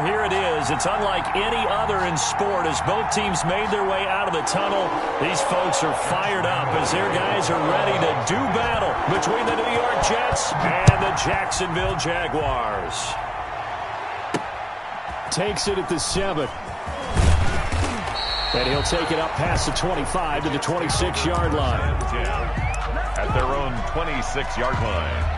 Here it is. It's unlike any other in sport as both teams made their way out of the tunnel. These folks are fired up as their guys are ready to do battle between the New York Jets and the Jacksonville Jaguars. Takes it at the 7. And he'll take it up past the 25 to the 26-yard line. At their own 26-yard line.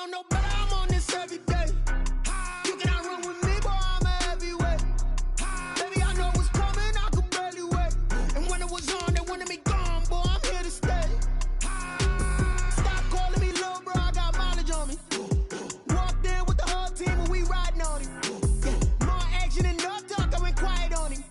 No, but I'm on this every day. You cannot run with me, boy, I'm a heavyweight. Baby, I know what's coming, I could barely wait. And when it was on, they wanted me gone, boy, I'm here to stay. Stop calling me little bro, I got mileage on me. Walked in with the whole team and we riding on him. Yeah, more action and no talk, I went quiet on him.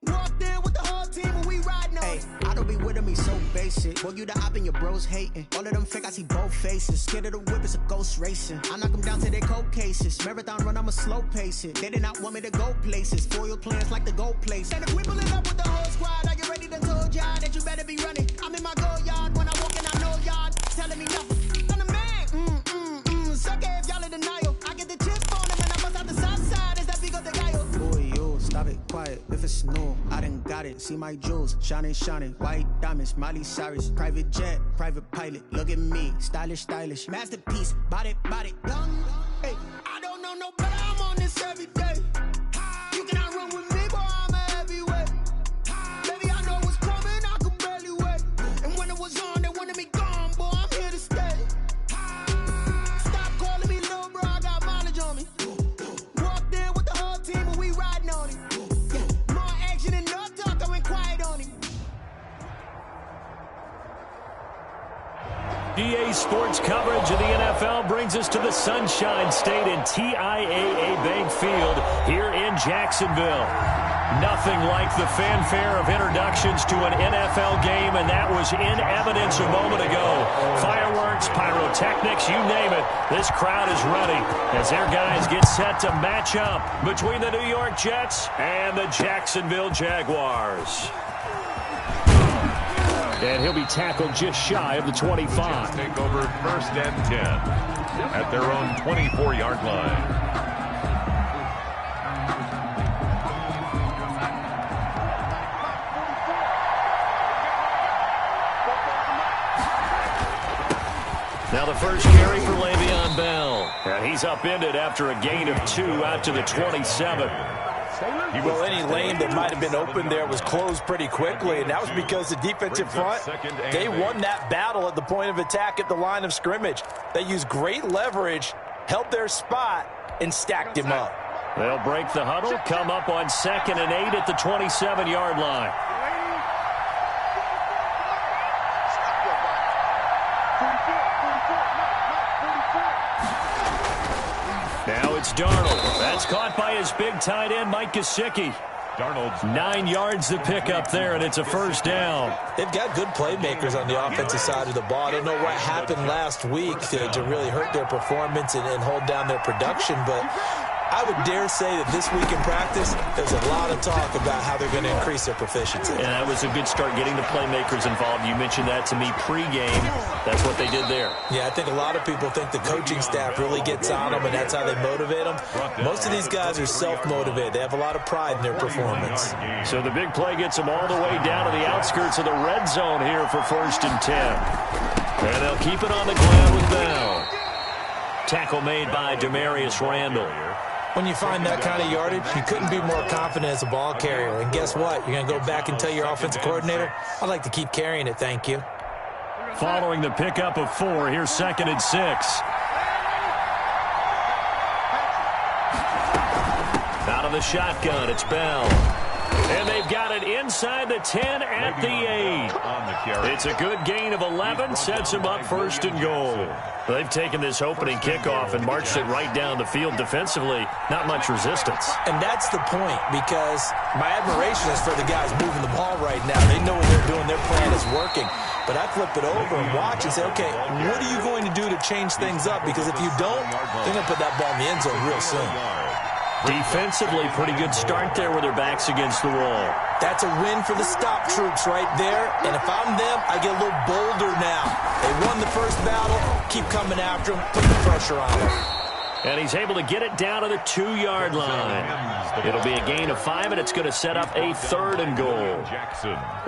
Walked in with the whole team and we riding on him. I don't be with him, he's so basic. Boy, you the op and your bros hating. All of them fake, I see both faces. Scared of the whip, it's a ghost racing. I knock them down to their cold cases. Marathon run, I'ma slow pace it. They did not want me to go places. Foil plans like the gold place. And if we pulling up with the whole squad, are you ready to told y'all that you better be running? I'm in my go yard when I walk in, I know y'all telling me nothing. I'm the man, sucker if y'all in denial. I get the chip on them and I bust out the south side. Is that big of the guy? Boy, yo, stop it, quiet. If it's no, I done got it. See my jewels, shining, white diamonds, Miley Cyrus, private jet, private pilot. Look at me, stylish, masterpiece, body, young. Hey, I don't know no better, I'm on this every day. You cannot run with me, boy, I'm a heavyweight. Baby, I know what's coming, I could barely wait. And when it was on, they wanted me gone, boy, I'm here to stay. Stop calling me little bro, I got mileage on me. Walked in with the whole team and we riding on him. Yeah, more action and no talk, I went quiet on him. EA Sports coverage of the NFL brings us to the Sunshine State in TIAA Bank Field here in Jacksonville. Nothing like the fanfare of introductions to an NFL game, and that was in evidence a moment ago. Fireworks, pyrotechnics, you name it. This crowd is ready as their guys get set to match up between the New York Jets and the Jacksonville Jaguars. And he'll be tackled just shy of the 25. Take over 1st and 10 at their own 24-yard line. Now the first carry for Le'Veon Bell. And he's upended after a gain of 2 out to the 27. Well, any lane that might have been open there was closed pretty quickly, and that was because the defensive front, they won that battle at the point of attack at the line of scrimmage. They used great leverage, held their spot, and stacked him up. They'll break the huddle, come up on 2nd and 8 at the 27-yard line. Now it's Darnold. That's caught by his big tight end, Mike Gesicki. Darnold's 9 yards to pick up there, and it's a first down. They've got good playmakers on the offensive side of the ball. I don't know what happened last week to really hurt their performance and hold down their production, but I would dare say that this week in practice, there's a lot of talk about how they're going to increase their proficiency. And that was a good start, getting the playmakers involved. You mentioned that to me pregame. That's what they did there. Yeah, I think a lot of people think the coaching staff really gets on them, and that's how they motivate them. Most of these guys are self-motivated. They have a lot of pride in their performance. So the big play gets them all the way down to the outskirts of the red zone here for 1st and 10. And they'll keep it on the ground with Bell. Tackle made by Demarius Randall. When you find that kind of yardage, you couldn't be more confident as a ball carrier. And guess what? You're going to go back and tell your offensive coordinator, I'd like to keep carrying it, thank you. Following the pickup of 4, here's 2nd and 6. Out of the shotgun, it's Bell. And they've got it inside the 10 at the 8. It's a good gain of 11, sets them up first and goal. They've taken this opening kickoff and marched it right down the field defensively. Not much resistance. And that's the point, because my admiration is for the guys moving the ball right now. They know what they're doing. Their plan is working. But I flip it over and watch and say, okay, what are you going to do to change things up? Because if you don't, they're going to put that ball in the end zone real soon. Defensively, pretty good start there with their backs against the wall. That's a win for the stop troops right there. And if I'm them, I get a little bolder now. They won the first battle. Keep coming after them. Put the pressure on them. And he's able to get it down to the 2-yard line. It'll be a gain of 5, and it's going to set up a 3rd and goal.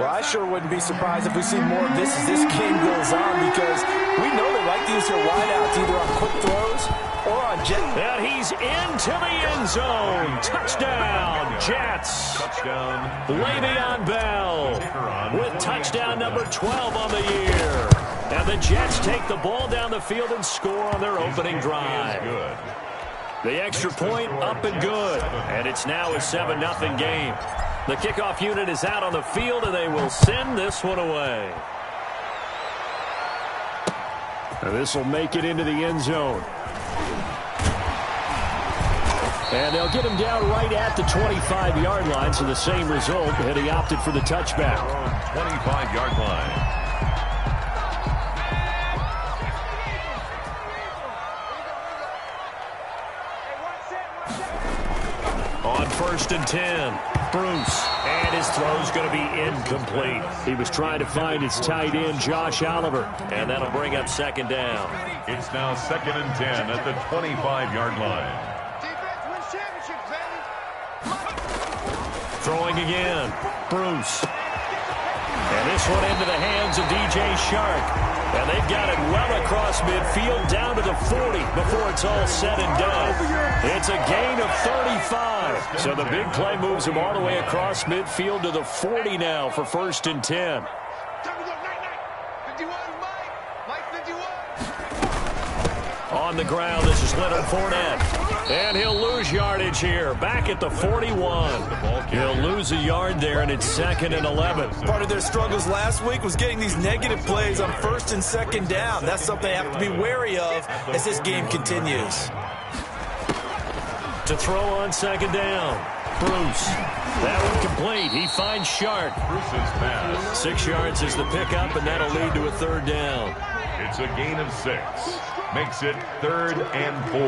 Well, I sure wouldn't be surprised if we see more of this as this game goes on, because we know they like to use their wideouts either on quick throws or on jet. And he's into the end zone. Touchdown, Jets. Touchdown. Le'Veon Bell with touchdown number 12 on the year. And the Jets take the ball down the field and score on their opening drive. The extra point up and good. And it's now a 7-0 game. The kickoff unit is out on the field, and they will send this one away. And this will make it into the end zone. And they'll get him down right at the 25-yard line, so the same result, and he opted for the touchback. 25-yard line. On 1st and 10, Bruce, and his throw's going to be incomplete. He was trying to find his tight end, Josh Oliver, and that'll bring up 2nd down. It's now 2nd and 10 at the 25-yard line. Throwing again, Bruce. And this one into the hands of DJ Shark. And they've got it well across midfield down to the 40 before it's all said and done. It's a gain of 35. So the big play moves him all the way across midfield to the 40 now for 1st and 10. On the ground, this is Leonard Fournette. And he'll lose yardage here. Back at the 41. He'll lose a yard there, and it's 2nd and 11. Part of their struggles last week was getting these negative plays on 1st and 2nd down. That's something they have to be wary of as this game continues. To throw on 2nd down, Bruce. That one complete. He finds Shark. Bruce's pass. 6 yards is the pickup, and that'll lead to a 3rd down. It's a gain of 6. Makes it 3rd and 4.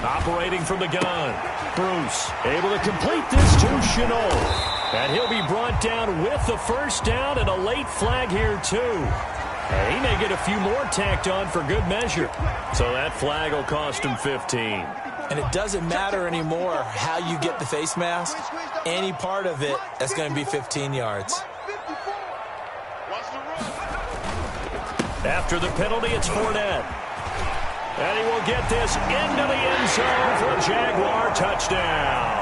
Operating from the gun, Bruce able to complete this to Shenault. And he'll be brought down with the 1st down and a late flag here too. And he may get a few more tacked on for good measure. So that flag will cost him 15. And it doesn't matter anymore how you get the face mask. Any part of it, that's going to be 15 yards. After the penalty, it's Fournette. And he will get this into the end zone for a Jaguar touchdown.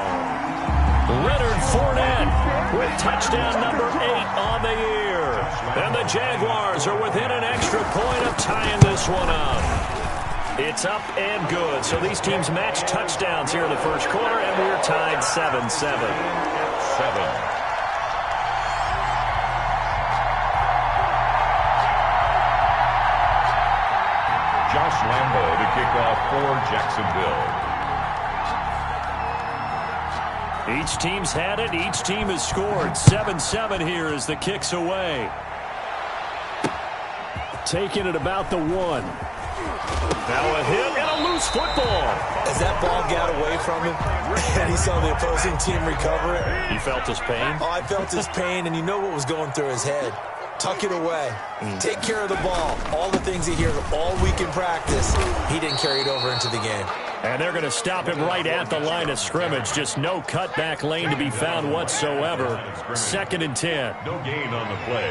Leonard Fournette with touchdown number 8 on the year. And the Jaguars are within an extra point of tying this one up. It's up and good. So these teams match touchdowns here in the first quarter, and we're tied 7-7. 7. Josh Lambo to kick off for Jacksonville. Each team's had it. Each team has scored. 7-7 here as the kick's away. Taking it about the 1. Now a hit and a loose football. As that ball got away from him and he saw the opposing team recover it. He felt his pain? Oh, I felt his pain, and you know what was going through his head. Tuck it away. Take care of the ball. All the things he hears all week in practice, he didn't carry it over into the game. And they're going to stop him right at the line of scrimmage. Just no cutback lane to be found whatsoever. 2nd and 10. No gain on the play.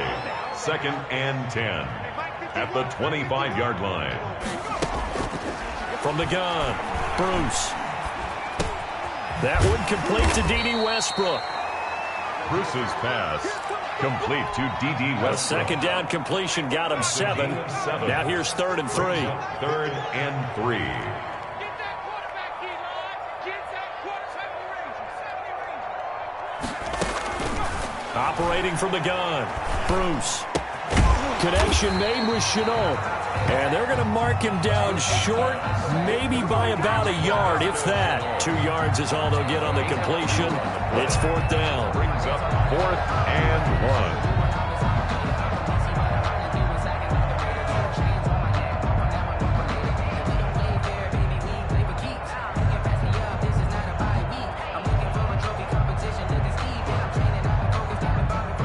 2nd and 10 at the 25-yard line. From the gun, Bruce. That one complete to D.D. Westbrook. Bruce's pass complete to D.D. Westbrook. A 2nd down completion got him 7. Now here's 3rd and 3. 3rd and 3. Operating from the gun, Bruce. Connection made with Shenault. And they're going to mark him down short, maybe by about a yard, if that. 2 yards is all they'll get on the completion. It's 4th down. Brings up 4th and 1.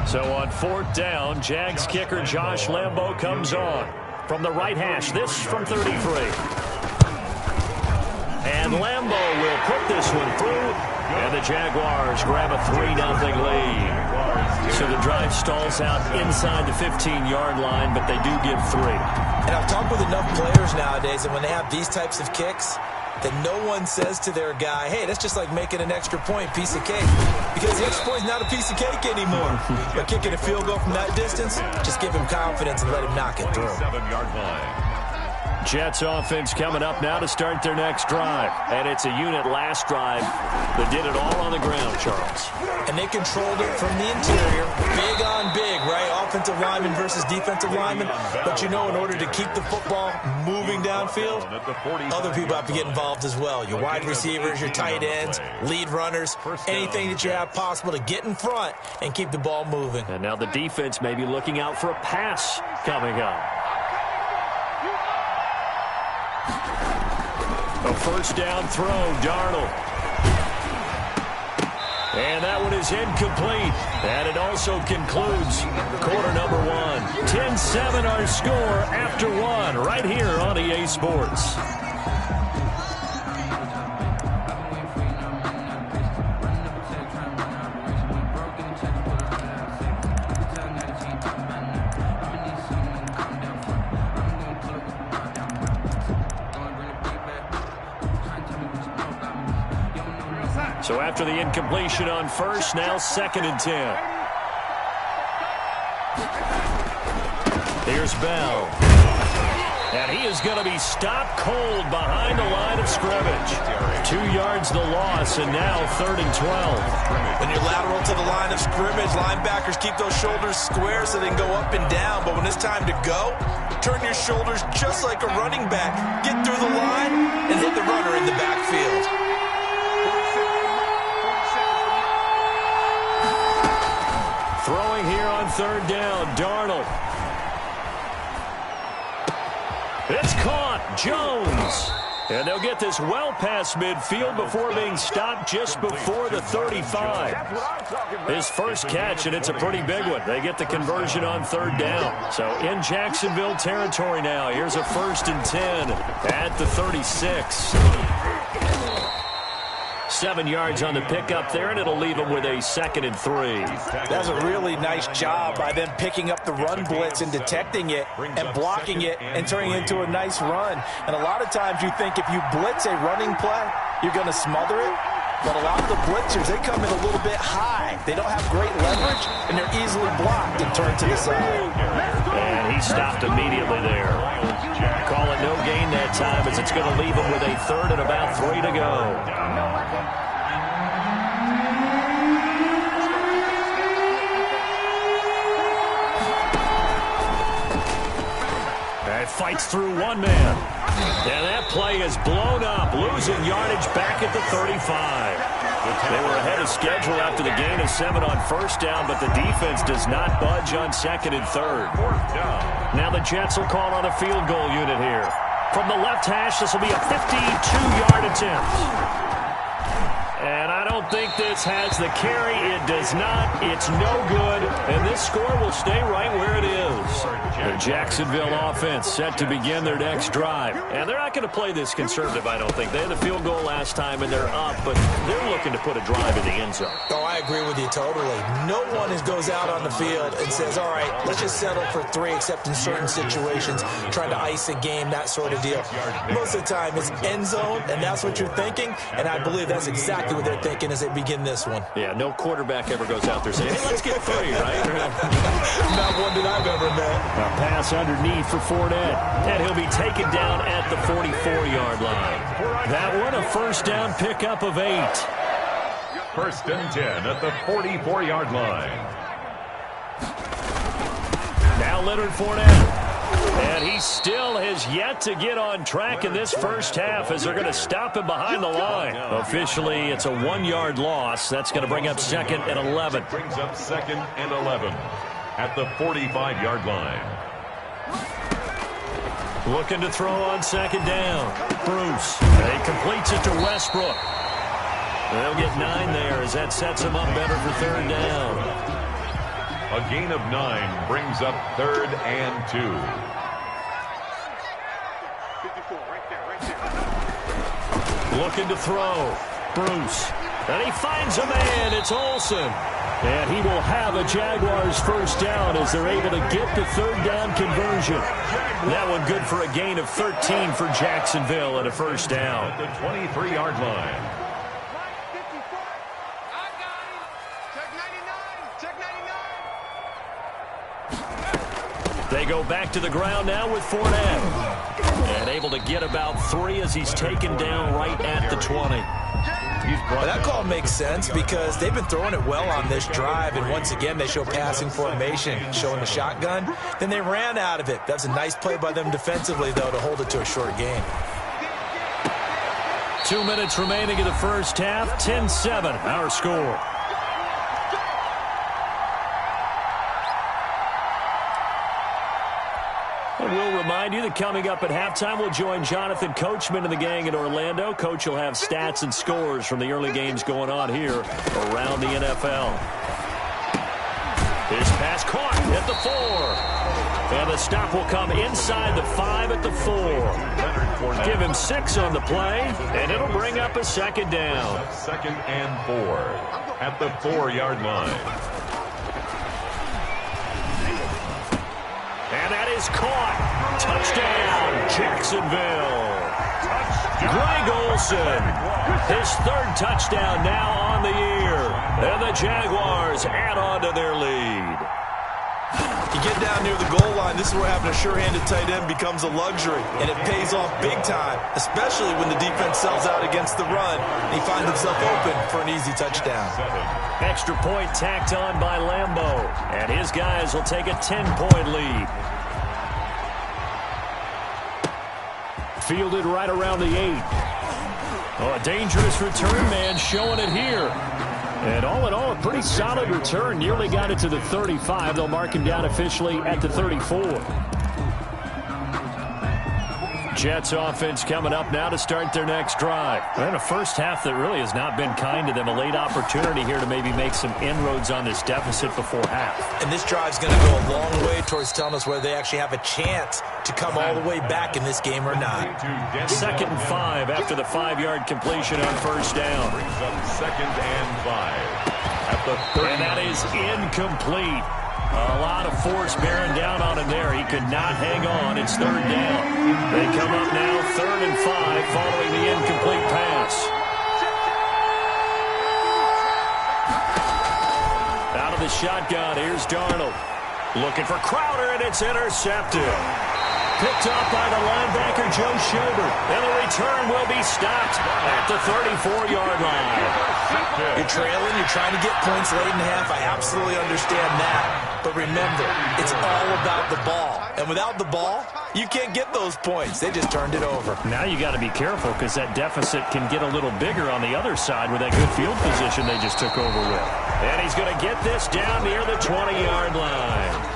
So on 4th down, Jags kicker Josh Lambo comes on. From the right hash, this from 33. And Lambo will put this one through, and the Jaguars grab a 3-0 lead. So the drive stalls out inside the 15-yard line, but they do give 3. And I've talked with enough players nowadays, and when they have these types of kicks, that no one says to their guy, hey, that's just like making an extra point, piece of cake. Because the extra point is not a piece of cake anymore. But kicking a field goal from that distance, just give him confidence and let him knock it through. 7-yard line. Jets offense coming up now to start their next drive. And it's a unit last drive that did it all on the ground, Charles. And they controlled it from the interior. Big on big, right? Offensive lineman versus defensive lineman. But you know, in order to keep the football moving downfield, other people have to get involved as well. Your wide receivers, your tight ends, lead runners, anything that you have possible to get in front and keep the ball moving. And now the defense may be looking out for a pass coming up. A 1st down throw, Darnold. And that one is incomplete. And it also concludes quarter number 1. 10-7 our score after 1 right here on EA Sports. So after the incompletion on 1st, now 2nd and 10. Here's Bell. And he is going to be stopped cold behind the line of scrimmage. 2 yards the loss, and now 3rd and 12. When you're lateral to the line of scrimmage, linebackers keep those shoulders square so they can go up and down. But when it's time to go, turn your shoulders just like a running back. Get through the line and hit the runner in the backfield. Throwing here on 3rd down, Darnold. It's caught, Jones. And they'll get this well past midfield before being stopped just before the 35. His first catch, and it's a pretty big one. They get the conversion on 3rd down. So in Jacksonville territory now. Here's a 1st and 10 at the 36. 7 yards on the pickup there, and it'll leave them with a 2nd and 3. That's a really nice job by them picking up the run blitz and detecting it and blocking it and turning it into a nice run. And a lot of times you think if you blitz a running play, you're going to smother it. But a lot of the blitzers, they come in a little bit high. They don't have great leverage, and they're easily blocked and turned to the side. And he stopped immediately there. Call it no gain that time as it's going to leave him with a 3rd and about 3 to go. Fights through one man. And that play is blown up, losing yardage back at the 35. They were ahead of schedule after the gain of 7 on 1st down, but the defense does not budge on 2nd and 3rd. Now the Jets will call on a field goal unit here. From the left hash, this will be a 52-yard attempt. And I don't think this has the carry. It does not. It's no good. And this score will stay right where it is. The Jacksonville offense set to begin their next drive. And they're not going to play this conservative, I don't think. They had the field goal last time, and they're up. But they're looking to put a drive in the end zone. Oh, I agree with you totally. No one goes out on the field and says, all right, let's just settle for 3, except in certain situations, trying to ice a game, that sort of deal. Most of the time, it's end zone, and that's what you're thinking. And I believe that's exactly what they're thinking as they begin this one. Yeah, no quarterback ever goes out there saying, hey, let's get 3, right? Not one that I've ever met. A pass underneath for Fournette, and he'll be taken down at the 44-yard line. That one, a 1st down pickup of 8. 1st and 10 at the 44-yard line. Now Leonard Fournette. And he still has yet to get on track in this first half as they're going to stop him behind the line. Officially, it's a 1-yard loss. That's going to bring up 2nd and 11. Brings up 2nd and 11 at the 45-yard line. Looking to throw on 2nd down. Bruce. He completes it to Westbrook. They'll get 9 there as that sets him up better for 3rd down. A gain of 9 brings up 3rd and 2. Looking to throw. Bruce. And he finds a man. It's Olsen. And he will have a Jaguars first down as they're able to get the 3rd down conversion. That one good for a gain of 13 for Jacksonville and a first down. At the 23-yard line. They go back to the ground now with Fournette. And able to get about 3 as he's taken down right at the 20. That call makes sense because they've been throwing it well on this drive, and once again they show passing formation, showing the shotgun. Then they ran out of it. That's a nice play by them defensively, though, to hold it to a short gain. 2 minutes remaining in the first half. 10-7, our score. And we'll remind you that coming up at halftime, we'll join Jonathan Coachman and the gang in Orlando. Coach will have stats and scores from the early games going on here around the NFL. His pass caught at the 4. And the stop will come inside the 5 at the 4. Give him 6 on the play, and it'll bring up a 2nd down. 2nd and 4 at the 4-yard line. And that is caught. Touchdown, Jacksonville. Greg Olsen, his 3rd touchdown now on the year. And the Jaguars add on to their lead. You get down near the goal line, this is where having a sure-handed tight end becomes a luxury, and it pays off big time, especially when the defense sells out against the run, and he finds himself open for an easy touchdown. Extra point tacked on by Lambeau, and his guys will take a 10-point lead. Fielded right around the 8. Oh, a dangerous return man showing it here. And all in all, a pretty solid return. Nearly got it to the 35. They'll mark him down officially at the 34. Jets offense coming up now to start their next drive. And a first half that really has not been kind to them. A late opportunity here to maybe make some inroads on this deficit before half. And this drive's going to go a long way towards telling us whether they actually have a chance to come all the way back in this game or not. 2nd and 5 after the 5-yard completion on first down. 2nd and 5 at the 30. And that is incomplete. A lot of force bearing down on him there. He could not hang on. It's 3rd down. They come up now 3rd and 5 following the incomplete pass. Out of the shotgun, here's Darnold. Looking for Crowder, and it's intercepted. Picked up by the linebacker, Joe Schobert. And the return will be stopped at the 34-yard line. You're trailing, you're trying to get points late in half. I absolutely understand that. But remember, it's all about the ball. And without the ball, you can't get those points. They just turned it over. Now you got to be careful because that deficit can get a little bigger on the other side with that good field position they just took over with. And he's going to get this down near the 20-yard line.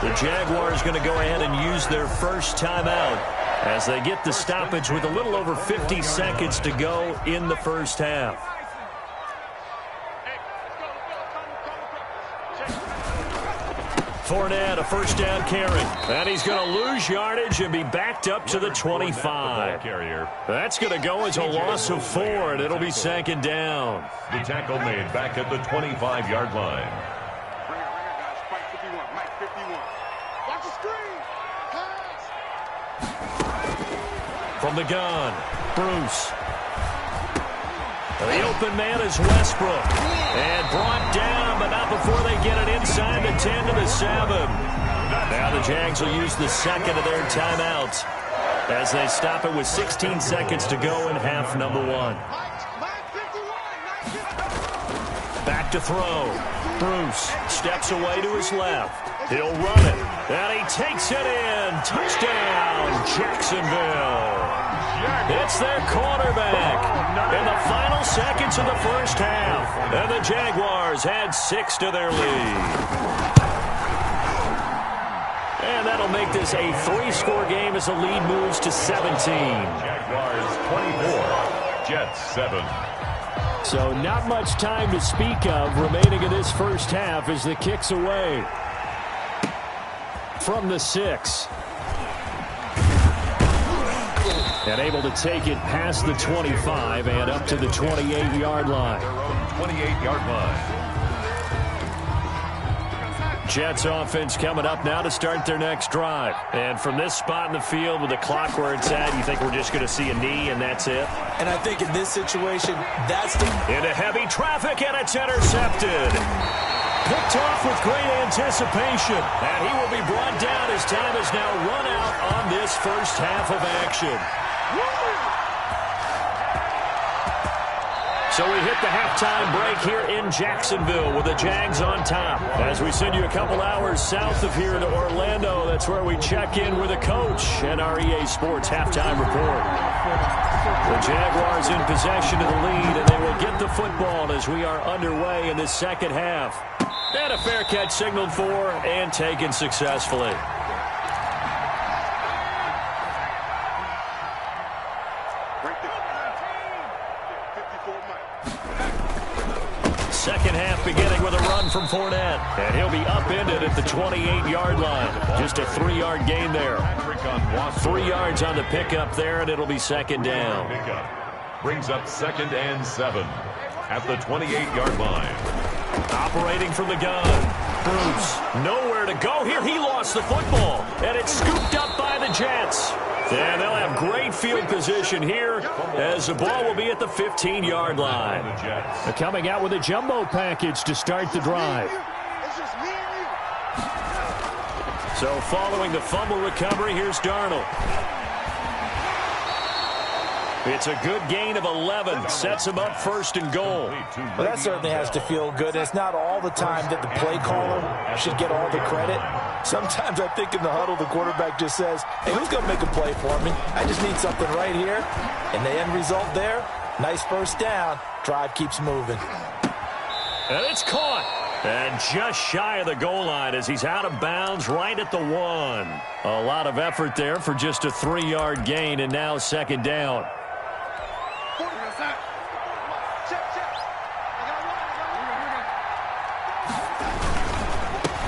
The Jaguars going to go ahead and use their first timeout as they get the stoppage with a little over 50 seconds to go in the first half. Fournette, a first down carry. And he's going to lose yardage and be backed up to the 25. That's going to go as a loss of 4, and it'll be 2nd down. The tackle made back at the 25-yard line. From the gun, Bruce. The open man is Westbrook. And brought down, but not before they get it inside the 10 to the 7. Now the Jags will use the 2nd of their timeouts as they stop it with 16 seconds to go in half number 1. Back to throw. Bruce steps away to his left. He'll run it, and he takes it in. Touchdown, Jacksonville. It's their quarterback in the final seconds of the first half. And the Jaguars add 6 to their lead. And that'll make this a 3-score game as the lead moves to 17. Jaguars 24, Jets 7. So not much time to speak of remaining in this first half as the kick's away from the 6. And able to take it past the 25 and up to the 28-yard line. Their own 28-yard line. Jets offense coming up now to start their next drive. And from this spot in the field with the clock where it's at, you think we're just going to see a knee and that's it? And I think in this situation, that's the... Into heavy traffic, and it's intercepted. Picked off with great anticipation. And he will be brought down as time is now run out on this first half of action. So we hit the halftime break here in Jacksonville with the Jags on top. As we send you a couple hours south of here to Orlando, that's where we check in with the coach and our EA Sports halftime report. The Jaguars in possession of the lead, and they will get the football as we are underway in the second half. And a fair catch signaled for and taken successfully. Second half beginning with a run from Fournette. And he'll be upended at the 28-yard line. Just a 3-yard gain there. 3 yards on the pickup there, and it'll be second down. Brings up 2nd and 7 at the 28-yard line. Operating from the gun. Bruce, nowhere to go here. He lost the football, and it's scooped up by the Jets. And they'll have great field position here as the ball will be at the 15-yard line. They're coming out with a jumbo package to start the drive. So following the fumble recovery, here's Darnold. It's a good gain of 11. Sets him up first and goal. Well, that certainly has to feel good. It's not all the time that the play caller should get all the credit. Sometimes I think in the huddle, the quarterback just says, hey, who's going to make a play for me? I just need something right here. And the end result there, nice first down. Drive keeps moving. And it's caught. And just shy of the goal line as he's out of bounds right at the 1. A lot of effort there for just a 3-yard gain, and now second down.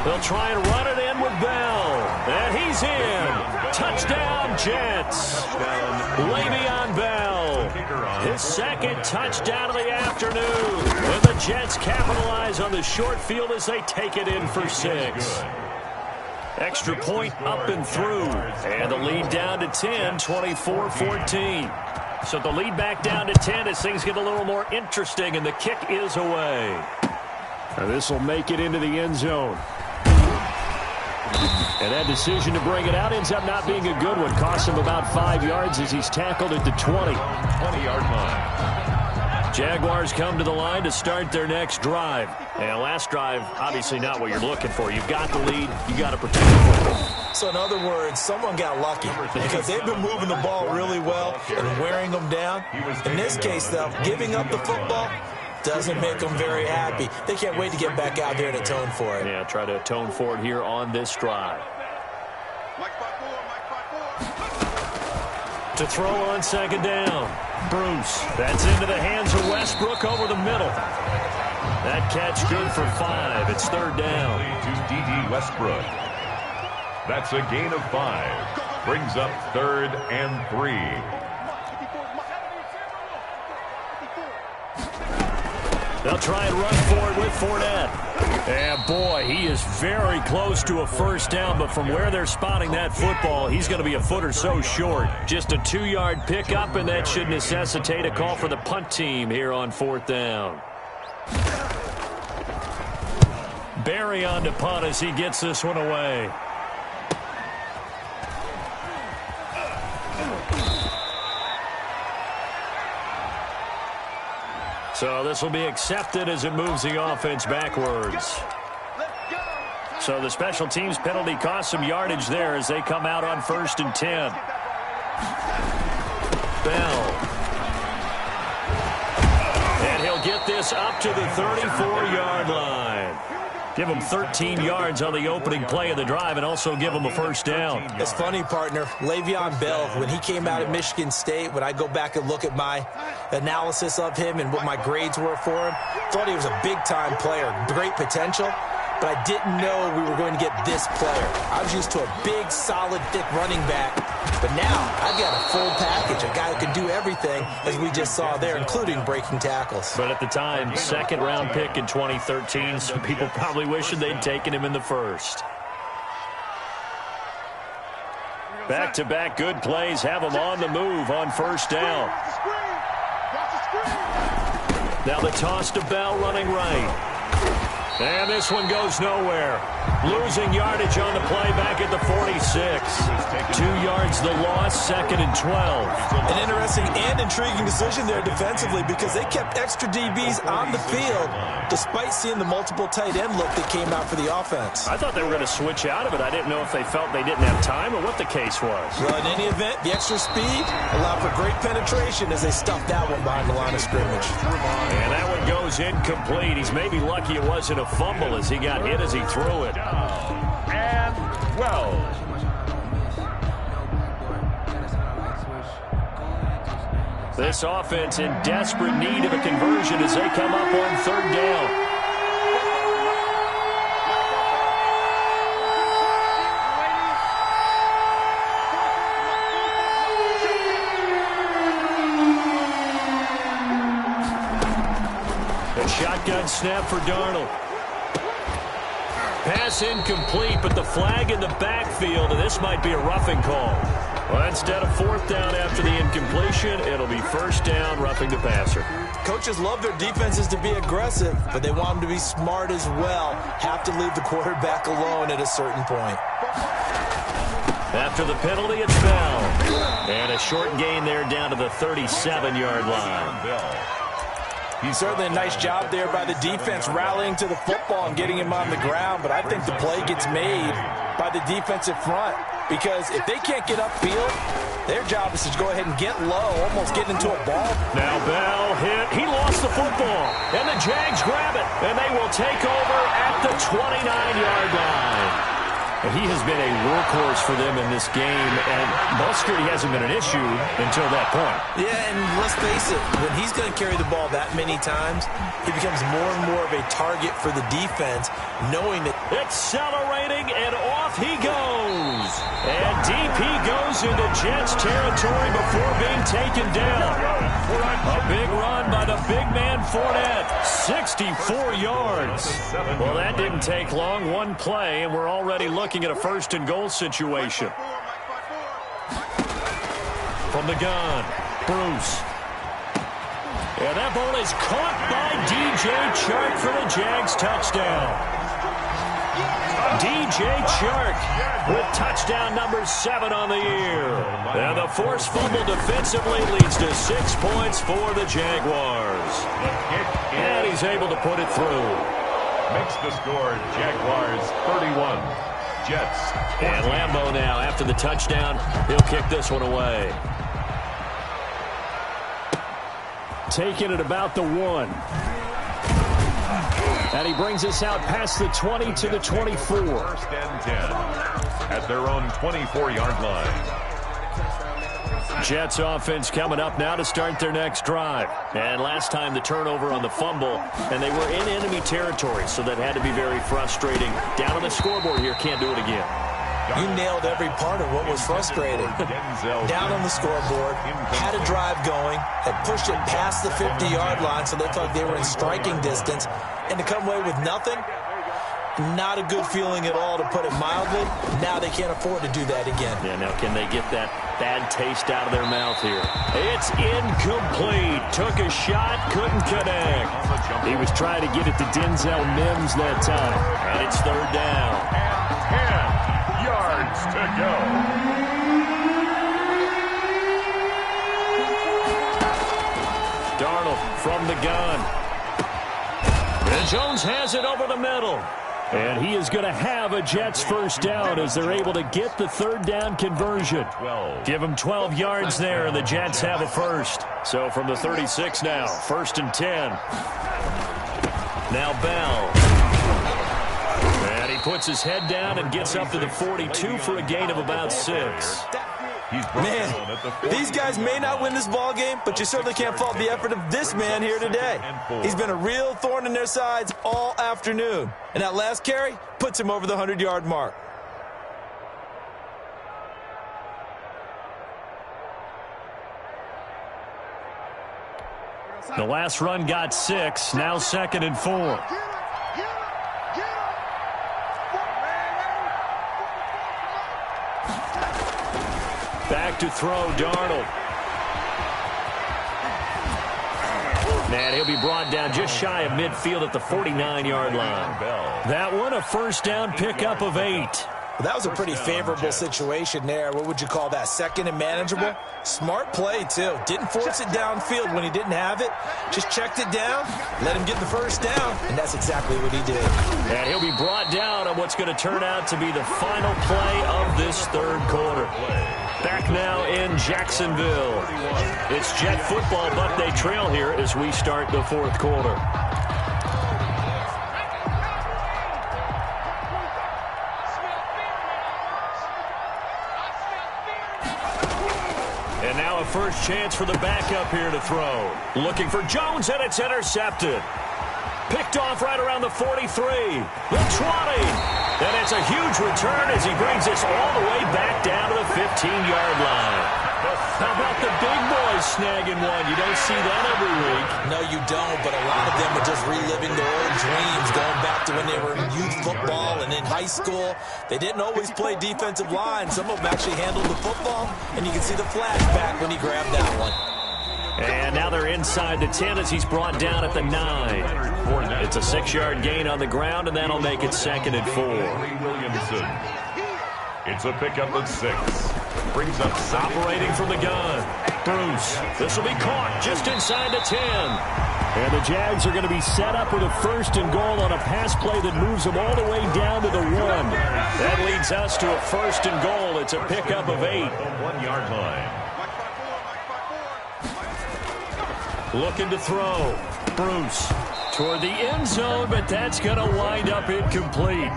They'll try and run it in with Bell. And he's in. Touchdown, Jets. Le'Veon Bell. His second touchdown of the afternoon. And the Jets capitalize on the short field as they take it in for 6. Extra point up and through. And the lead down to 10, 24-14. So the lead back down to 10 as things get a little more interesting, and the kick is away. Now this will make it into the end zone. And that decision to bring it out ends up not being a good one. Costs him about 5 yards as he's tackled at the 20. 20-yard line. Jaguars come to the line to start their next drive. And last drive, obviously not what you're looking for. You've got the lead. You got to protect the football. So in other words, someone got lucky because they've been moving the ball really well and wearing them down. In this case, though, giving up the football doesn't make them very happy. They can't wait to get back out there and atone for it. Yeah, try to atone for it here on this drive. To throw on second down. Bruce. That's into the hands of Westbrook over the middle. That catch good for 5. It's third down. To D.D. Westbrook. That's a gain of 5. Brings up 3rd and 3. They'll try and run for it with Fournette. And boy, he is very close to a first down, but from where they're spotting that football, he's going to be a foot or so short. Just a 2-yard pickup, and that should necessitate a call for the punt team here on 4th down. Barry on to punt as he gets this one away. So this will be accepted as it moves the offense backwards. So the special teams penalty cost some yardage there as they come out on 1st and 10. Bell. And he'll get this up to the 34-yard line. Give him 13 yards on the opening play of the drive and also give him a first down. It's funny, partner. Le'Veon Bell, when he came out of Michigan State, when I go back and look at my analysis of him and what my grades were for him, thought he was a big-time player, great potential, but I didn't know we were going to get this player. I was used to a big, solid, thick running back, but now I've got a full package, a guy who can do everything, as we just saw there, including breaking tackles. But at the time, second-round pick in 2013, some people probably wishing they'd taken him in the first. Back-to-back good plays have him on the move on first down. Now the toss to Bell running right. And this one goes nowhere. Losing yardage on the play back at the 46. 2 yards the loss, 2nd and 12. An interesting and intriguing decision there defensively because they kept extra DBs on the field despite seeing the multiple tight end look that came out for the offense. I thought they were going to switch out of it. I didn't know if they felt they didn't have time or what the case was. Well, in any event, the extra speed allowed for great penetration as they stuffed that one behind the line of scrimmage. And that one goes incomplete. He's maybe lucky it wasn't a fumble as he got hit as he threw it. And 12. This offense in desperate need of a conversion as they come up on 3rd down. A shotgun snap for Darnold. Pass incomplete, but the flag in the backfield, and this might be a roughing call. Well, instead of 4th down after the incompletion, it'll be 1st down, roughing the passer. Coaches love their defenses to be aggressive, but they want them to be smart as well. Have to leave the quarterback alone at a certain point. After the penalty, it's Bell. And a short gain there down to the 37-yard line. Certainly a nice job there by the defense rallying to the football and getting him on the ground, but I think the play gets made by the defensive front because if they can't get upfield, their job is to go ahead and get low, almost get into a ball. Now Bell hit. He lost the football, and the Jags grab it, and they will take over at the 29-yard line. He has been a workhorse for them in this game, and ball security hasn't been an issue until that point. Yeah, and let's face it, when he's going to carry the ball that many times, he becomes more and more of a target for the defense, knowing that... Accelerating, and off he goes. And deep he goes into Jets territory before being taken down. A big run by the big man Fournette, 64 yards. Well, that didn't take long, one play, and we're already looking at a 1st and goal situation. From the gun, Bruce. And that ball is caught by DJ Chark for the Jags touchdown. DJ Chark with touchdown number 7 on the year. And the forced fumble defensively leads to 6 points for the Jaguars. And he's able to put it through. Makes the score Jaguars 31. Jets. And Lambeau now, after the touchdown, he'll kick this one away. Taking it about the 1. And he brings us out past the 20 to the 24. 1st and 10 at their own 24-yard line. Jets offense coming up now to start their next drive. And last time the turnover on the fumble, and they were in enemy territory, so that had to be very frustrating. Down on the scoreboard here, can't do it again. You nailed every part of what was frustrating. Down on the scoreboard, had a drive going, had pushed it past the 50-yard line, so they thought they were in striking distance, and to come away with nothing, not a good feeling at all, to put it mildly. Now they can't afford to do that again. Yeah, now can they get that bad taste out of their mouth here? It's incomplete. Took a shot, couldn't connect. He was trying to get it to Denzel Mims that time. And it's 3rd down. And 10 yards to go. Darnold from the gun. And Jones has it over the middle. And he is going to have a Jets first down as they're able to get the third down conversion. Give him 12 yards there, and the Jets have a first. So from the 36 now, 1st and 10. Now Bell. And he puts his head down and gets up to the 42 for a gain of about 6. Man, these guys may not win this ball game, but you certainly can't fault the effort of this man here today. He's been a real thorn in their sides all afternoon. And that last carry puts him over the 100-yard mark. The last run got 6, now 2nd and 4. Back to throw, Darnold. And he'll be brought down just shy of midfield at the 49-yard line. That one, a first down pickup of 8. Well, that was a pretty favorable situation there. What would you call that? 2nd and manageable? Smart play, too. Didn't force it downfield when he didn't have it. Just checked it down, let him get the first down, and that's exactly what he did. And he'll be brought down on what's going to turn out to be the final play of this third quarter. Back now in Jacksonville. It's Jet football, but they trail here as we start the fourth quarter. And now a first chance for the backup here to throw. Looking for Jones, and it's intercepted. Picked off right around the 43. The 20. And it's a huge return as he brings us all the way back down to the 15-yard line. How about the big boys snagging one? You don't see that every week. No, you don't, but a lot of them are just reliving their old dreams, going back to when they were in youth football and in high school. They didn't always play defensive line. Some of them actually handled the football, and you can see the flashback when he grabbed that one. And now they're inside the 10 as he's brought down at the 9. It's a 6-yard gain on the ground, and that'll make it 2nd and 4. Williamson. It's a pickup of 6. Brings up operating from the gun. Bruce. This will be caught just inside the 10. And the Jags are going to be set up with a 1st and goal on a pass play that moves them all the way down to the 1. That leads us to a 1st and goal. It's a pickup of 8. 1-yard line. Looking to throw. Bruce toward the end zone, but that's going to wind up incomplete.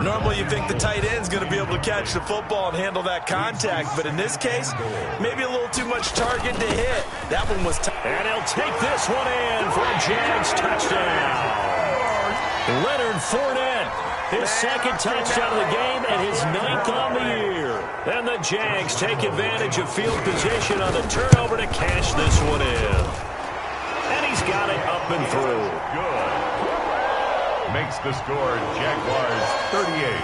Normally you think the tight end's going to be able to catch the football and handle that contact, but in this case, maybe a little too much target to hit. That one was tough. And he'll take this one in for a Jags touchdown. Leonard Fournette, his 2nd touchdown of the game and his 9th on the year. And the Jags take advantage of field position on the turnover to cash this one in. And he's got it up and through. Good. Makes the score Jaguars 38,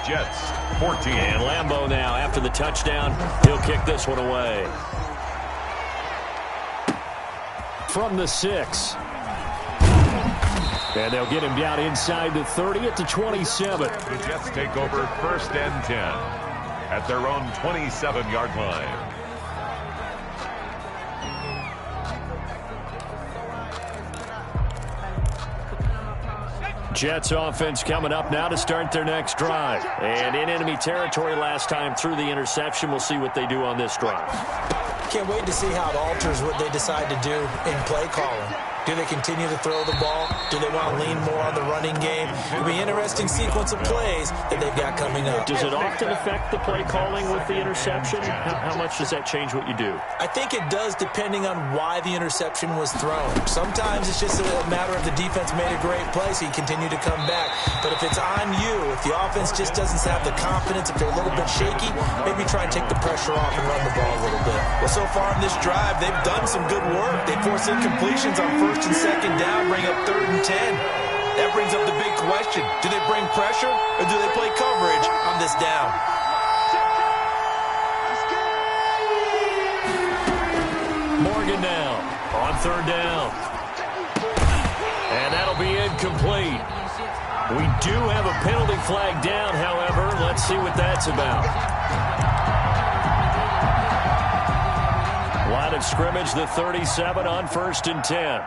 Jets 14. And Lambeau now, after the touchdown, he'll kick this one away. From the 6. And they'll get him down inside the 30 at the 27. The Jets take over 1st and 10 at their own 27-yard line. Jets offense coming up now to start their next drive. And in enemy territory last time through the interception. We'll see what they do on this drive. Can't wait to see how it alters what they decide to do in play calling. Do they continue to throw the ball? Do they want to lean more on the running game? It'll be an interesting sequence of plays that they've got coming up. Does it often affect the play calling with the interception? How much does that change what you do? I think it does, depending on why the interception was thrown. Sometimes it's just a matter of the defense made a great play, so you continue to come back. But if it's on you, if the offense just doesn't have the confidence, if they're a little bit shaky, maybe try and take the pressure off and run the ball a little bit. Well, so far in this drive, they've done some good work. They force incompletions on 1st and 2nd down, bring up 3rd and 10. That brings up the big question. Do they bring pressure or do they play coverage on this down? Morgan now on 3rd down. And that'll be incomplete. We do have a penalty flag down, however. Let's see what that's about. Line of scrimmage, the 37 on 1st and 10.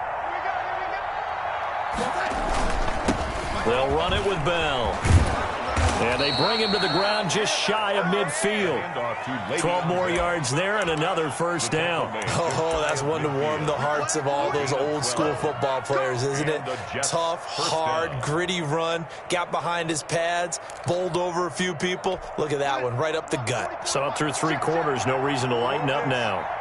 They'll run it with Bell. And they bring him to the ground just shy of midfield. 12 more yards there and another first down. Oh, that's one to warm the hearts of all those old school football players, isn't it? Tough, hard, gritty run. Got behind his pads, bowled over a few people. Look at that one, right up the gut. So up through 3 quarters, no reason to lighten up now.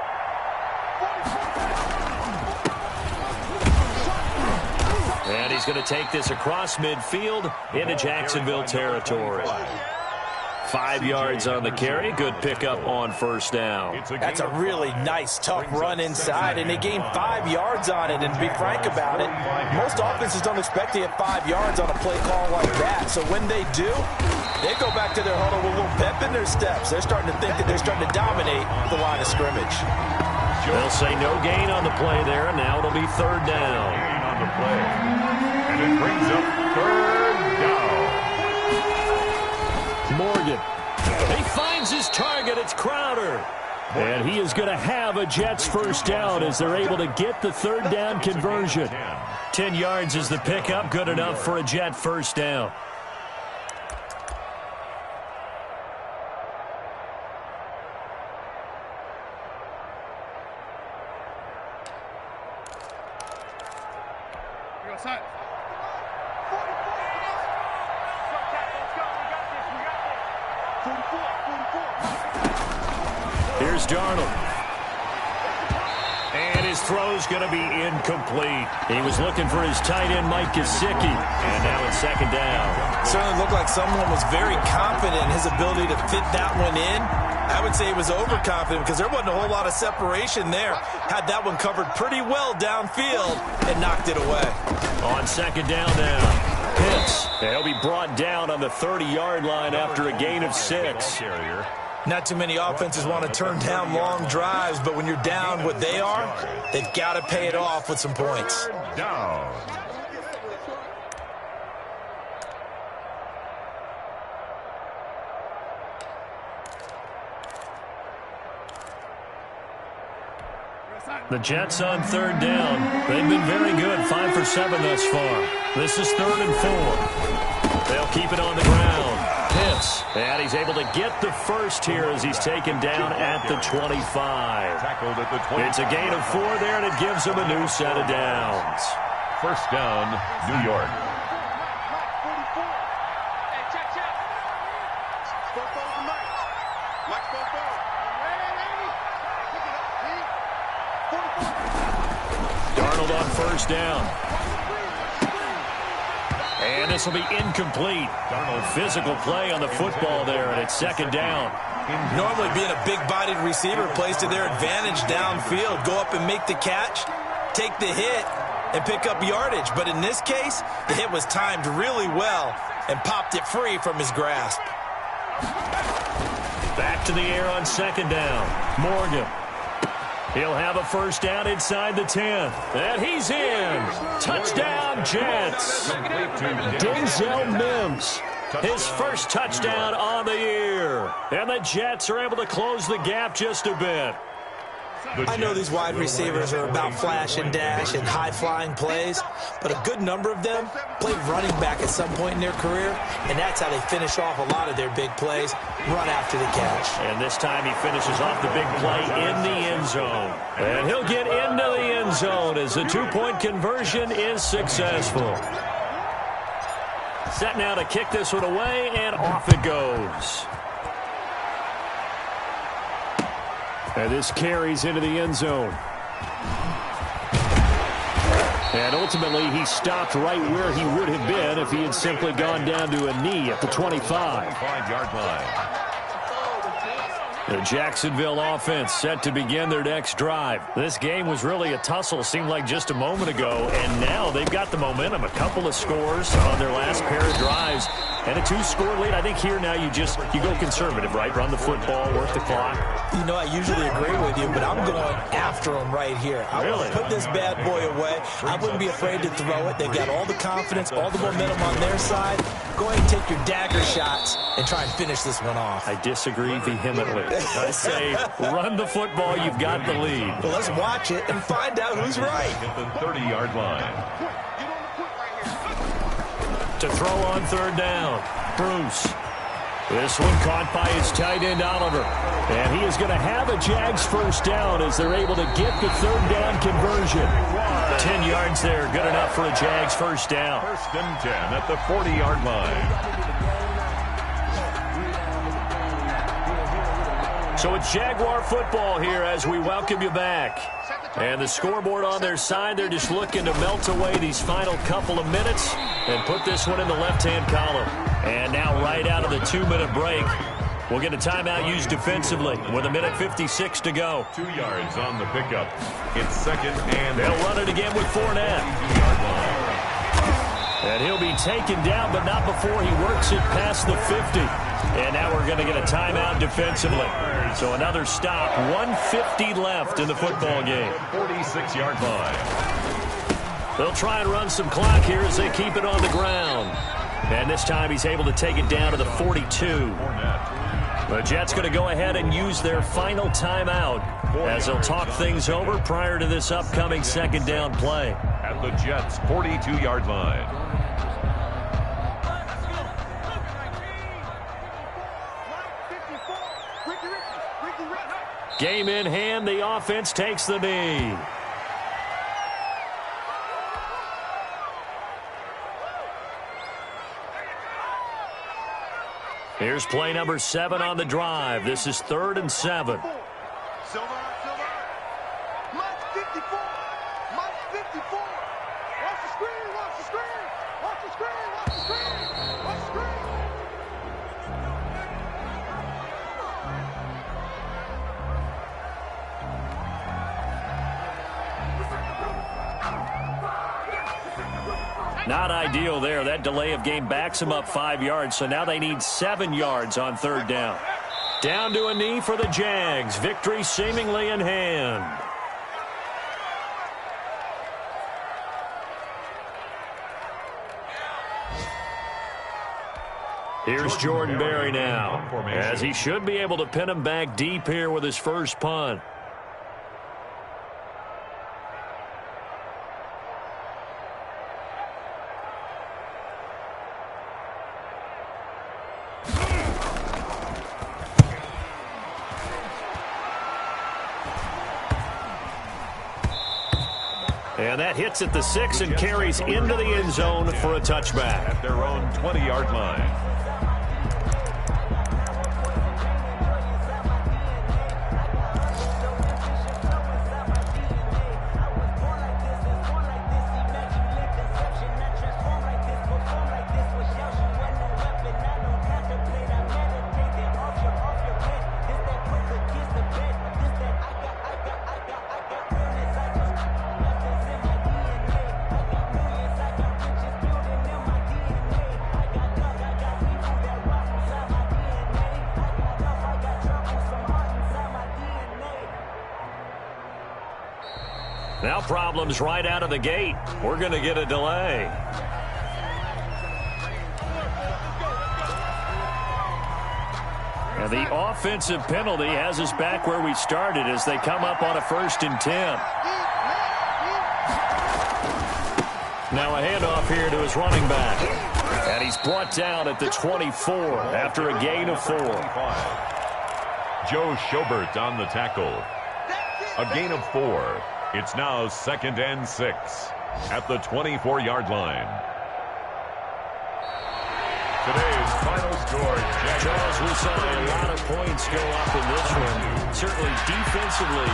And he's going to take this across midfield into Jacksonville territory. 5 yards on the carry. Good pickup on first down. That's a really nice, tough run inside, and they gained 5 yards on it. And to be frank about it, most offenses don't expect to get 5 yards on a play call like that. So when they do, they go back to their huddle with a little pep in their steps. They're starting to think that they're starting to dominate the line of scrimmage. They'll say no gain on the play there, and now it'll be third down. On the play. And it brings up third down. Morgan. He finds his target. It's Crowder. And he is going to have a Jets first down as they're able to get the third down conversion. 10 yards is the pickup. Good enough for a Jet first down. Here's Darnold. And his throw's going to be incomplete. He was looking for his tight end, Mike Gesicki. And now it's second down. Certainly looked like someone was very confident in his ability to fit that one in. I would say he was overconfident because there wasn't a whole lot of separation there. Had that one covered pretty well downfield and knocked it away. On second down now. Pitts. He'll be brought down on the 30-yard line after a gain of 6. Not too many offenses want to turn down long drives, but when you're down what they are, they've got to pay it off with some points. Down. The Jets on third down. They've been very good, 5 for 7 thus far. This is 3rd and 4. They'll keep it on the ground. Pitts, and he's able to get the first here as he's taken down at the 25. It's a gain of 4 there, and it gives him a new set of downs. First down, New York. Darnold on first down. And this will be incomplete. Physical play on the football there, and it's second down. Normally being a big-bodied receiver plays to their advantage downfield. Go up and make the catch, take the hit, and pick up yardage. But in this case, the hit was timed really well and popped it free from his grasp. Back to the air on second down. Morgan. He'll have a first down inside the 10. And he's in. Touchdown, Jets. Denzel Mims. His first touchdown on the year. And the Jets are able to close the gap just a bit. I know these wide receivers are about flash and dash and high-flying plays, but a good number of them played running back at some point in their career, and that's how they finish off a lot of their big plays, run after the catch. And this time he finishes off the big play in the end zone. And he'll get into the end zone as the two-point conversion is successful. Set now to kick this one away, and off it goes. And this carries into the end zone. And ultimately, he stopped right where he would have been if he had simply gone down to a knee at the 25. 5-yard line. The Jacksonville offense set to begin their next drive. This game was really a tussle, seemed like just a moment ago, and now they've got the momentum. A couple of scores on their last pair of drives, and a 2-score lead. I think here now you go conservative, right? Run the football, work the clock. You know, I usually agree with you, but I'm going after them right here. I want to put this bad boy away. I wouldn't be afraid to throw it. They've got all the confidence, all the momentum on their side. Go ahead and take your dagger shots and try and finish this one off. I disagree vehemently. I say run the football. You've got the lead. Well, let's watch it and find out who's right. At the 30-yard line. To throw on third down, Bruce. This one caught by his tight end, Oliver. And he is going to have a Jags first down as they're able to get the third down conversion. 10 yards there, good enough for a Jags first down. First and 10 at the 40-yard line. So it's Jaguar football here as we welcome you back. And the scoreboard on their side, they're just looking to melt away these final couple of minutes and put this one in the left-hand column. And now right out of the 2-minute break, we'll get a timeout used defensively with 1:56 to go. 2 yards on the pickup. It's second and they'll run it again with Fournette. And he'll be taken down, but not before he works it past the 50. And now we're going to get a timeout defensively. So another stop, 1:50 left in the football game. 46-yard line. They'll try and run some clock here as they keep it on the ground. And this time he's able to take it down to the 42. The Jets going to go ahead and use their final timeout as they'll talk things over prior to this upcoming second down play. At the Jets' 42-yard line. Game in hand, the offense takes the knee. Here's play number 7 on the drive. This is 3rd and 7. Silver, Mike 54, Mike 54. Watch the screen, watch the screen, watch the screen, watch the screen, watch the screen. Not ideal there. That delay of game backs them up 5 yards, so now they need 7 yards on third down. Down to a knee for the Jags. Victory seemingly in hand. Here's Jordan Berry now, as he should be able to pin him back deep here with his first punt. And that hits at the 6 and carries into the end zone for a touchback. At their own 20-yard line. Now problems right out of the gate. We're going to get a delay. And the offensive penalty has us back where we started as they come up on a 1st and 10. Now a handoff here to his running back. And he's brought down at the 24 after a gain of 4. Joe Schobert on the tackle. A gain of 4. It's now 2nd and 6 at the 24-yard line. Today's final score, Charles, we saw a lot of points go up in this one. Certainly defensively,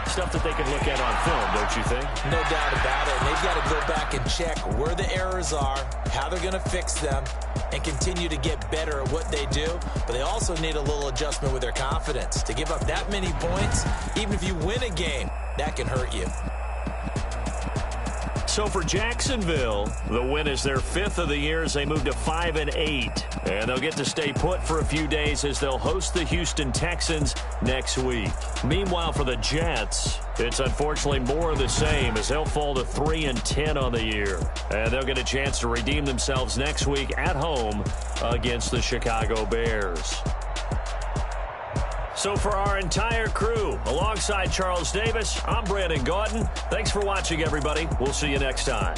stuff that they can look at on film, don't you think? No doubt about it. And they've got to go back and check where the errors are, how they're going to fix them, and continue to get better at what they do. But they also need a little adjustment with their confidence. To give up that many points, even if you win a game, that can hurt you. So for Jacksonville, the win is their 5th of the year as they move to 5-8. And they'll get to stay put for a few days as they'll host the Houston Texans next week. Meanwhile, for the Jets, it's unfortunately more of the same as they'll fall to 3-10 on the year. And they'll get a chance to redeem themselves next week at home against the Chicago Bears. So for our entire crew, alongside Charles Davis, I'm Brandon Gaudin. Thanks for watching, everybody. We'll see you next time.